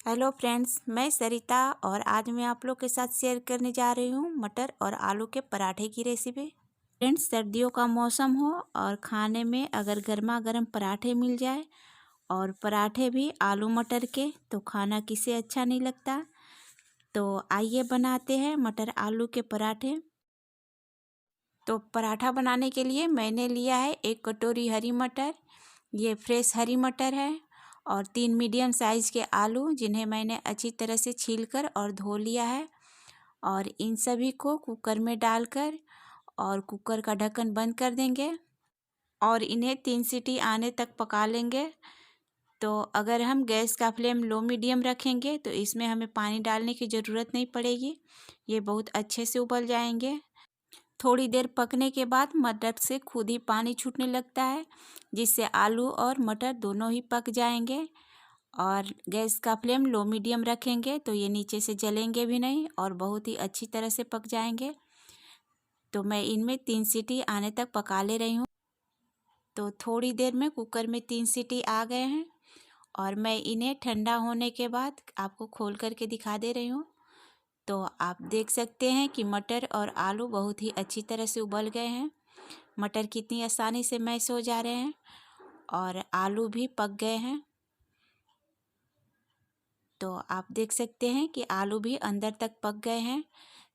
Hello friends, मैं सरिता और आज मैं आप लोग के साथ शेयर करने जा रही हूँ मटर और आलू के पराठे की रेसिपी। फ्रेंड्स, सर्दियों का मौसम हो और खाने में अगर गर्मा गर्म पराठे मिल जाए और पराठे भी आलू मटर के, तो खाना किसे अच्छा नहीं लगता। तो आइए बनाते हैं मटर आलू के पराठे। तो पराठा बनाने के लिए मैंने लिया है 1 कटोरी हरी मटर। ये फ्रेश हरी मटर है और 3 मीडियम साइज़ के आलू, जिन्हें मैंने अच्छी तरह से छीलकर और धो लिया है। और इन सभी को कुकर में डालकर और कुकर का ढक्कन बंद कर देंगे और इन्हें 3 सीटी आने तक पका लेंगे। तो अगर हम गैस का फ्लेम लो मीडियम रखेंगे तो इसमें हमें पानी डालने की ज़रूरत नहीं पड़ेगी, ये बहुत अच्छे से उबल जाएंगे। थोड़ी देर पकने के बाद मटर से खुद ही पानी छूटने लगता है, जिससे आलू और मटर दोनों ही पक जाएंगे। और गैस का फ्लेम लो मीडियम रखेंगे तो ये नीचे से जलेंगे भी नहीं और बहुत ही अच्छी तरह से पक जाएंगे। तो मैं इनमें 3 सीटी आने तक पका ले रही हूँ। तो थोड़ी देर में कुकर में 3 सीटी आ गए हैं और मैं इन्हें ठंडा होने के बाद आपको खोल करके दिखा दे रही हूँ। तो आप देख सकते हैं कि मटर और आलू बहुत ही अच्छी तरह से उबल गए हैं। मटर कितनी आसानी से मैश हो जा रहे हैं और आलू भी पक गए हैं। तो आप देख सकते हैं कि आलू भी अंदर तक पक गए हैं।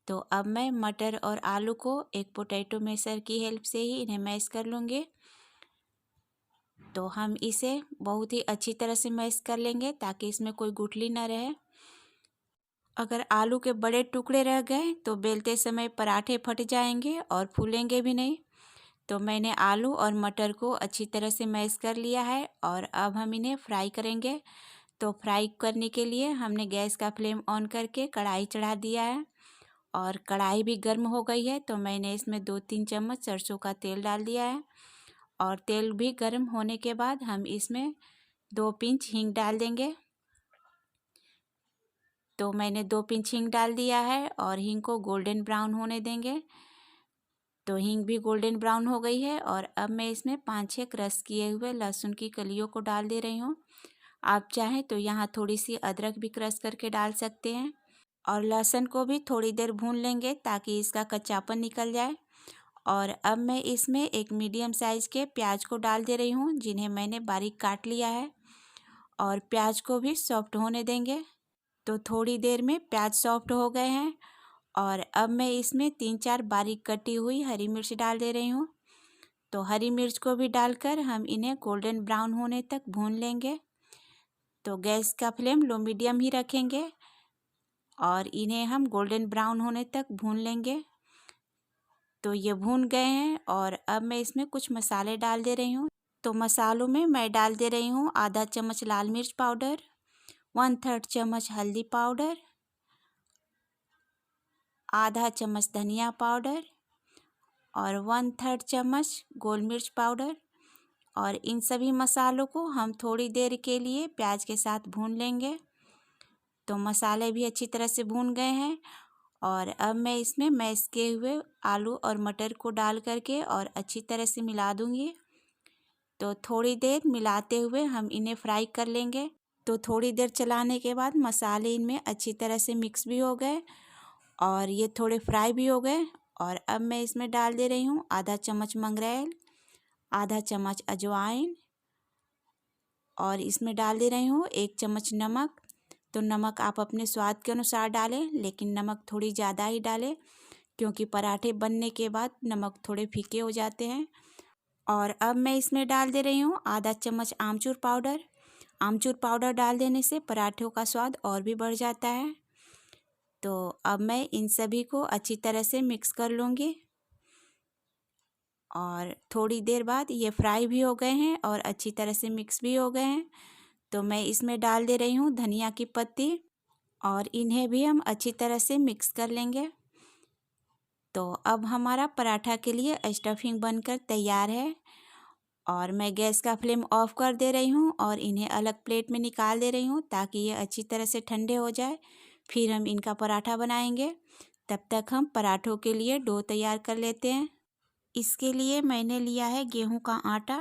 तो अब मैं मटर और आलू को एक पोटैटो मैशर की हेल्प से ही इन्हें मैश कर लूँगी। तो हम इसे बहुत ही अच्छी तरह से मैश कर लेंगे ताकि इसमें कोई गुठली ना रहे। अगर आलू के बड़े टुकड़े रह गए तो बेलते समय पराठे फट जाएंगे और फूलेंगे भी नहीं। तो मैंने आलू और मटर को अच्छी तरह से मैश कर लिया है और अब हम इन्हें फ्राई करेंगे। तो फ्राई करने के लिए हमने गैस का फ्लेम ऑन करके कढ़ाई चढ़ा दिया है और कढ़ाई भी गर्म हो गई है। तो मैंने इसमें 2-3 चम्मच सरसों का तेल डाल दिया है और तेल भी गर्म होने के बाद हम इसमें 2 पिंच हींग डाल देंगे। तो मैंने 2 पिंच हींग डाल दिया है और हींग को गोल्डन ब्राउन होने देंगे। तो हींग भी गोल्डन ब्राउन हो गई है और अब मैं इसमें 5-6 क्रश किए हुए लहसुन की कलियों को डाल दे रही हूँ। आप चाहें तो यहाँ थोड़ी सी अदरक भी क्रश करके डाल सकते हैं और लहसुन को भी थोड़ी देर भून लेंगे ताकि इसका कच्चापन निकल जाए। और अब मैं इसमें एक मीडियम साइज़ के प्याज को डाल दे रही हूँ, जिन्हें मैंने बारीक काट लिया है और प्याज को भी सॉफ्ट होने देंगे। तो थोड़ी देर में प्याज सॉफ्ट हो गए हैं और अब मैं इसमें 3-4 बारीक कटी हुई हरी मिर्च डाल दे रही हूँ। तो हरी मिर्च को भी डालकर हम इन्हें गोल्डन ब्राउन होने तक भून लेंगे। तो गैस का फ्लेम लो मीडियम ही रखेंगे और इन्हें हम गोल्डन ब्राउन होने तक भून लेंगे। तो ये भून गए हैं और अब मैं इसमें कुछ मसाले डाल दे रही हूँ। तो मसालों में मैं डाल दे रही हूँ आधा चम्मच लाल मिर्च पाउडर, 1/3 चम्मच हल्दी पाउडर, आधा चम्मच धनिया पाउडर और 1/3 चम्मच गोल मिर्च पाउडर। और इन सभी मसालों को हम थोड़ी देर के लिए प्याज के साथ भून लेंगे। तो मसाले भी अच्छी तरह से भून गए हैं और अब मैं इसमें मैश किए हुए आलू और मटर को डाल करके और अच्छी तरह से मिला दूंगी। तो थोड़ी देर मिलाते हुए हम इन्हें फ्राई कर लेंगे। तो थोड़ी देर चलाने के बाद मसाले इनमें अच्छी तरह से मिक्स भी हो गए और ये थोड़े फ्राई भी हो गए। और अब मैं इसमें डाल दे रही हूँ आधा चम्मच मंगरेल, आधा चम्मच अजवाइन और इसमें डाल दे रही हूँ 1 चम्मच नमक। तो नमक आप अपने स्वाद के अनुसार डालें, लेकिन नमक थोड़ी ज़्यादा ही डालें क्योंकि पराठे बनने के बाद नमक थोड़े फीके हो जाते हैं। और अब मैं इसमें डाल दे रही हूँ आधा चम्मच आमचूर पाउडर। आमचूर पाउडर डाल देने से पराठों का स्वाद और भी बढ़ जाता है। तो अब मैं इन सभी को अच्छी तरह से मिक्स कर लूँगी और थोड़ी देर बाद ये फ्राई भी हो गए हैं और अच्छी तरह से मिक्स भी हो गए हैं। तो मैं इसमें डाल दे रही हूँ धनिया की पत्ती और इन्हें भी हम अच्छी तरह से मिक्स कर लेंगे। तो अब हमारा पराठा के लिए स्टफिंग बनकर तैयार है और मैं गैस का फ्लेम ऑफ कर दे रही हूँ और इन्हें अलग प्लेट में निकाल दे रही हूँ ताकि ये अच्छी तरह से ठंडे हो जाए। फिर हम इनका पराठा बनाएंगे। तब तक हम पराठों के लिए डो तैयार कर लेते हैं। इसके लिए मैंने लिया है गेहूं का आटा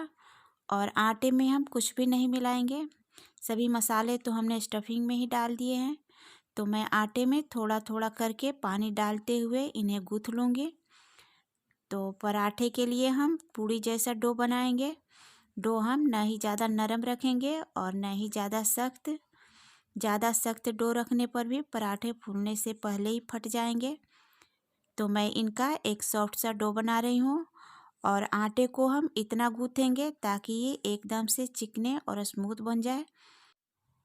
और आटे में हम कुछ भी नहीं मिलाएंगे, सभी मसाले तो हमने स्टफिंग में ही डाल दिए हैं। तो मैं आटे में थोड़ा थोड़ा करके पानी डालते हुए इन्हें गूँथ लूँगी। तो पराठे के लिए हम पूड़ी जैसा डो बनाएंगे। डो हम ना ही ज़्यादा नरम रखेंगे और ना ही ज़्यादा सख्त। ज़्यादा सख्त डो रखने पर भी पराठे फूलने से पहले ही फट जाएंगे। तो मैं इनका एक सॉफ्ट सा डो बना रही हूँ और आटे को हम इतना गूँथेंगे ताकि ये एकदम से चिकने और स्मूथ बन जाए।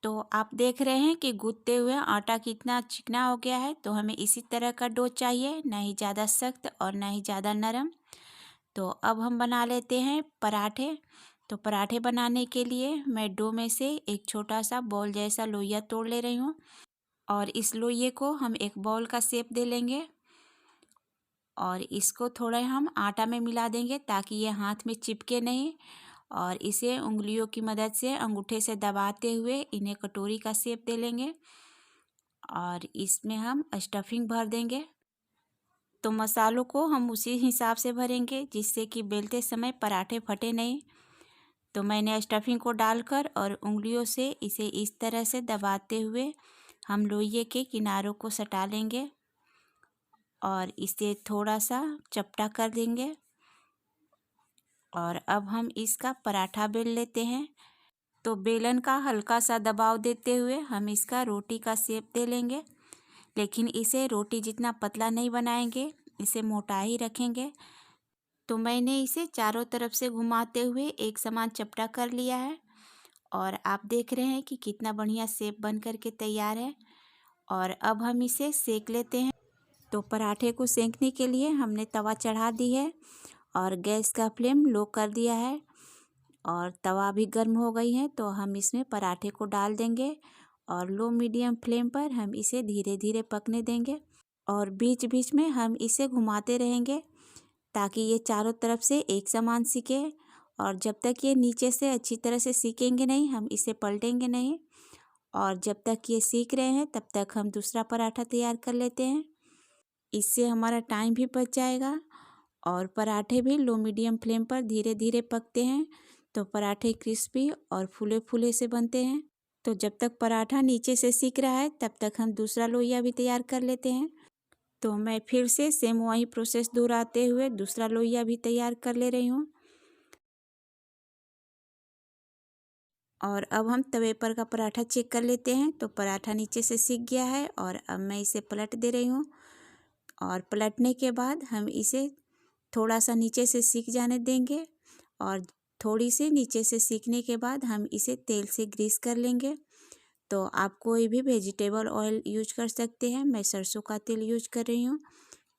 तो आप देख रहे हैं कि गूँथते हुए आटा कितना चिकना हो गया है। तो हमें इसी तरह का डो चाहिए, ना ही ज़्यादा सख्त और ना ही ज़्यादा नरम। तो अब हम बना लेते हैं पराठे। तो पराठे बनाने के लिए मैं डो में से एक छोटा सा बॉल जैसा लोइया तोड़ ले रही हूँ और इस लोइये को हम एक बॉल का शेप दे लेंगे और इसको थोड़ा हम आटा में मिला देंगे ताकि ये हाथ में चिपके नहीं। और इसे उंगलियों की मदद से अंगूठे से दबाते हुए इन्हें कटोरी का शेप दे लेंगे और इसमें हम स्टफिंग भर देंगे। तो मसालों को हम उसी हिसाब से भरेंगे जिससे कि बेलते समय पराठे फटे नहीं। तो मैंने स्टफिंग को डालकर और उंगलियों से इसे इस तरह से दबाते हुए हम लोइये के किनारों को सटा लेंगे और इसे थोड़ा सा चपटा कर देंगे। और अब हम इसका पराठा बेल लेते हैं। तो बेलन का हल्का सा दबाव देते हुए हम इसका रोटी का शेप दे लेंगे, लेकिन इसे रोटी जितना पतला नहीं बनाएंगे, इसे मोटा ही रखेंगे। तो मैंने इसे चारों तरफ से घुमाते हुए एक समान चपटा कर लिया है और आप देख रहे हैं कि कितना बढ़िया शेप बन करके तैयार है। और अब हम इसे सेक लेते हैं। तो पराठे को सेकने के लिए हमने तवा चढ़ा दी है और गैस का फ्लेम लो कर दिया है और तवा भी गर्म हो गई है। तो हम इसमें पराठे को डाल देंगे और लो मीडियम फ्लेम पर हम इसे धीरे धीरे पकने देंगे और बीच बीच में हम इसे घुमाते रहेंगे ताकि ये चारों तरफ से एक समान सीखे। और जब तक ये नीचे से अच्छी तरह से सीखेंगे नहीं, हम इसे पलटेंगे नहीं। और जब तक ये सीख रहे हैं तब तक हम दूसरा पराठा तैयार कर लेते हैं। इससे हमारा टाइम भी बच जाएगा और पराठे भी लो मीडियम फ्लेम पर धीरे धीरे पकते हैं। तो पराठे क्रिस्पी और फूले फूले से बनते हैं। तो जब तक पराठा नीचे से सीख रहा है तब तक हम दूसरा लोइया भी तैयार कर लेते हैं। तो मैं फिर से सेम वही प्रोसेस दोहराते हुए दूसरा लोइया भी तैयार कर ले रही हूँ। और अब हम तवे पर का पराठा चेक कर लेते हैं। तो पराठा नीचे से सीख गया है और अब मैं इसे पलट दे रही हूँ। और पलटने के बाद हम इसे थोड़ा सा नीचे से सीख जाने देंगे और थोड़ी सी नीचे से सीखने के बाद हम इसे तेल से ग्रीस कर लेंगे। तो आप कोई भी वेजिटेबल ऑयल यूज कर सकते हैं। मैं सरसों का तेल यूज कर रही हूँ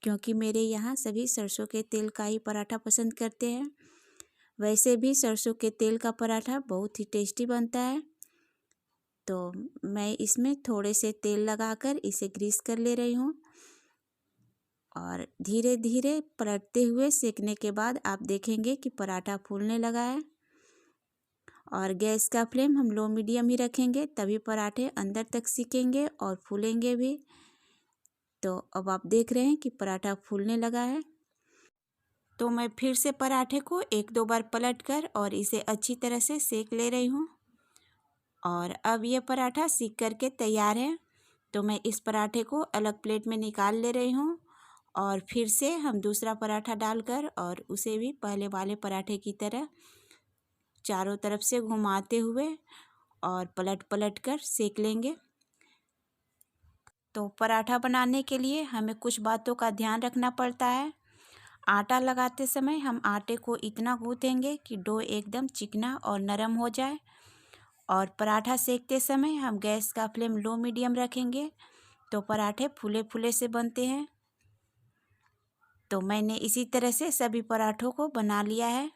क्योंकि मेरे यहाँ सभी सरसों के तेल का ही पराठा पसंद करते हैं। वैसे भी सरसों के तेल का पराठा बहुत ही टेस्टी बनता है। तो मैं इसमें थोड़े से तेल लगाकर इसे ग्रीस कर ले रही हूँ और धीरे धीरे पलटते हुए सेकने के बाद आप देखेंगे कि पराठा फूलने लगा है। और गैस का फ्लेम हम लो मीडियम ही रखेंगे, तभी पराठे अंदर तक सिकेंगे और फूलेंगे भी। तो अब आप देख रहे हैं कि पराठा फूलने लगा है। तो मैं फिर से पराठे को एक दो बार पलटकर और इसे अच्छी तरह से सेक ले रही हूँ। और अब ये पराठा सीख करके तैयार है। तो मैं इस पराठे को अलग प्लेट में निकाल ले रही हूँ और फिर से हम दूसरा पराठा डालकर और उसे भी पहले वाले पराठे की तरह चारों तरफ से घुमाते हुए और पलट पलट कर सेक लेंगे। तो पराठा बनाने के लिए हमें कुछ बातों का ध्यान रखना पड़ता है। आटा लगाते समय हम आटे को इतना गूँथेंगे कि डो एकदम चिकना और नरम हो जाए। और पराठा सेकते समय हम गैस का फ्लेम लो मीडियम रखेंगे तो पराठे फूले फूले से बनते हैं। तो मैंने इसी तरह से सभी पराठों को बना लिया है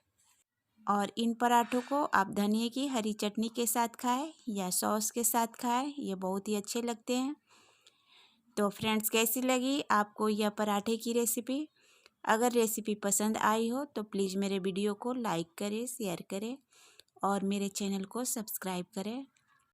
और इन पराठों को आप धनिए की हरी चटनी के साथ खाएं या सॉस के साथ खाएं, ये बहुत ही अच्छे लगते हैं। तो फ्रेंड्स, कैसी लगी आपको यह पराठे की रेसिपी? अगर रेसिपी पसंद आई हो तो प्लीज़ मेरे वीडियो को लाइक करें, शेयर करें और मेरे चैनल को सब्सक्राइब करें।